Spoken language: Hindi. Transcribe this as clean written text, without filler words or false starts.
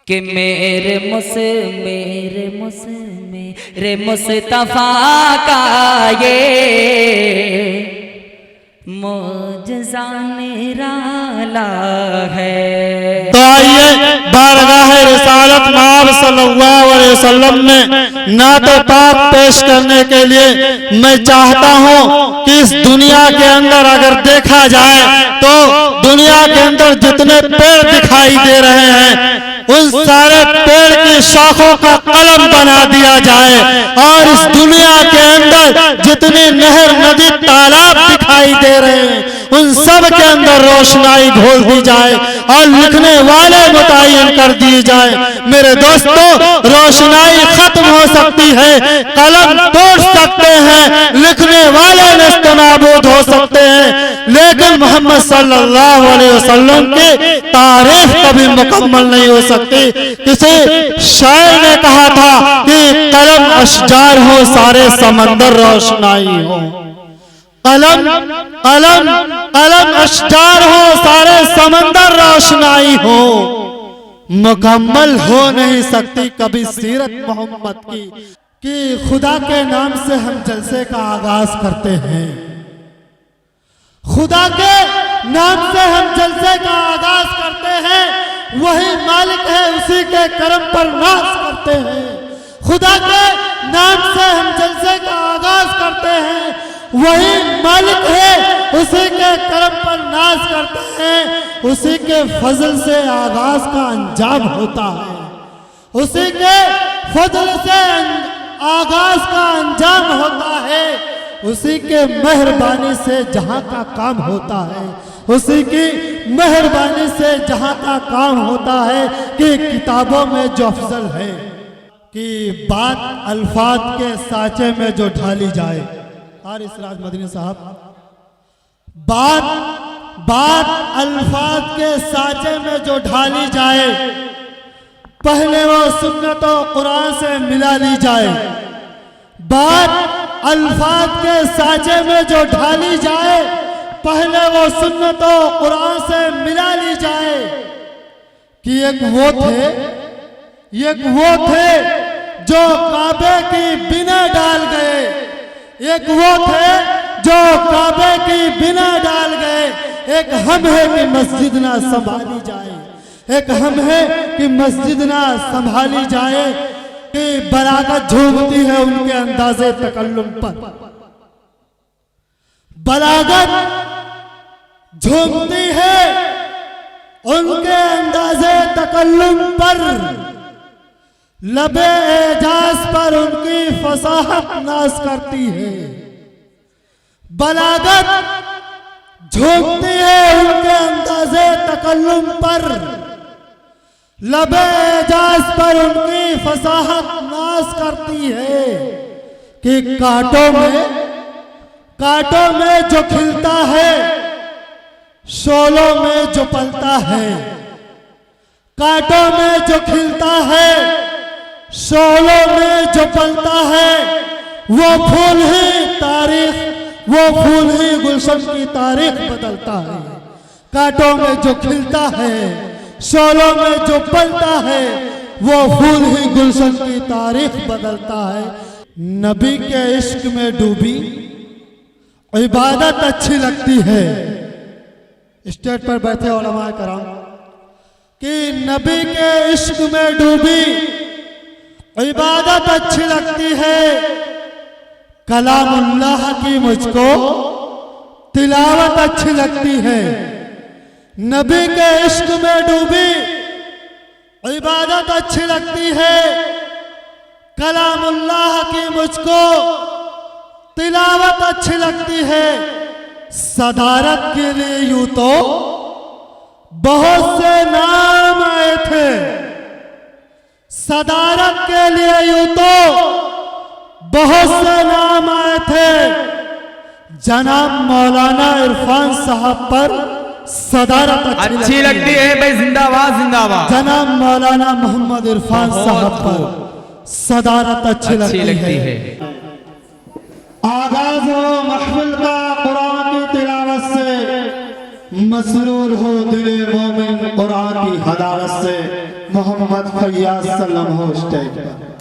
कि मेरे मुस्तफा का ये मौजज़ा निराला है। तो आइए बारगाह रिसालत माब सल्लल्लाहु अलैहि वसल्लम में नात पाक पेश करने के लिए मैं चाहता हूँ कि इस दुनिया के अंदर अगर देखा जाए तो दुनिया के अंदर जितने पेड़ दिखाई दे रहे हैं उन सारे पेड़ की शाखों का कलम बना दिया जाए और इस दुनिया के अंदर जितनी नहर नदी तालाब दिखाई दे रहे हैं उन सब के अंदर रोशनाई घोल दी जाए और लिखने वाले मुतय्यन कर दिए जाए। मेरे दोस्तों, रोशनाई खत्म हो सकती है, कलम तोड़ सकते हैं, लिखने वाले नेस्तनाबूद हो सकते हैं, लेकिन मोहम्मद सल्लल्लाहु अलैहि वसल्लम की तारीफ कभी मुकम्मल नहीं हो सकती। किसी शायर ने कहा था कि कलम अशजार हो सारे समंदर रोशनाई हो। कलम कलम कलम अशजार हो सारे समंदर रोशनाई हो। मुकम्मल हो नहीं सकती कभी सीरत मोहम्मद की कि खुदा के नाम से हम जलसे का आगाज करते हैं। खुदा के नाम से हम जलसे का आगाज करते हैं, वही मालिक है उसी के करम पर नाज करते हैं। खुदा के नाम से हम जलसे का आगाज करते हैं, वही मालिक है उसी के करम पर नाज करते हैं। उसी के फजल से आगाज का अंजाम होता है, उसी के फजल से आगाज का अंजाम होता है, उसी के मेहरबानी से जहां का काम होता है, उसी की मेहरबानी से जहां का काम होता है कि किताबों में जो अफजल है कि बात अल्फाज के साँचे में जो ढाली जाए। और इसराज मदनी साहब, बात अल्फाज के साँचे में जो ढाली जाए, पहले वो सुन्नत और कुरान से मिला ली जाए। बात अल्फाज के साँचे में जो ढाली जाए, पहले वो सुन्नत और कुरान से मिला ली जाए कि एक वो थे जो काबे की बिना डाल गए, एक वो थे जो काबे की बिना डाल गए। एक हम है कि मस्जिद ना संभाली जाए, एक हम है कि मस्जिद ना संभाली जाए कि बलागत झूमती है उनके अंदाजे तकल्लुम पर, बलागत झूमती है उनके अंदाजे तकल्लुम पर, लबे एजाज पर उनकी फसाहत नाज करती है। बलागत झूमती है उनके अंदाजे तकल्लुम पर, लबे एजाज पर उनकी फसाहत नाज करती है कि कांटों में जो खिलता है, शोलों में जो पलता है। कांटों में जो खिलता है, शोलों में जो पलता है, वो फूल ही गुलशन की तारीख बदलता है। कांटों में जो खिलता है, शोलों में जो पलता है, वो फूल ही गुलशन की तारीख बदलता है। नबी के इश्क में डूबी इबादत अच्छी लगती है। स्टेज पर बैठे उलमा कराम कि नबी के इश्क में डूबी इबादत अच्छी लगती है, कलामुल्लाह की मुझको तिलावत अच्छी लगती है। नबी के इश्क में डूबी इबादत अच्छी लगती है, कलामुल्लाह की मुझको तिलावत अच्छी लगती है। सदारत के लिए यूं तो बहुत से नाम आए थे, सदारत के लिए यूं तो बहुत से नाम आए थे। जनाब मौलाना इरफान साहब पर सदारत अच्छी लगती है भाई, जिंदाबाद जिंदाबाद। जनाब मौलाना मोहम्मद इरफान साहब पर सदारत अच्छी लगती है। आगाज हो महफिल का कुरान की तिलावत से, मसरूर हो दिले मोमिन कुरान की हदावत से। मोहम्मद फैयाज सल्लम हो स्टेज पर।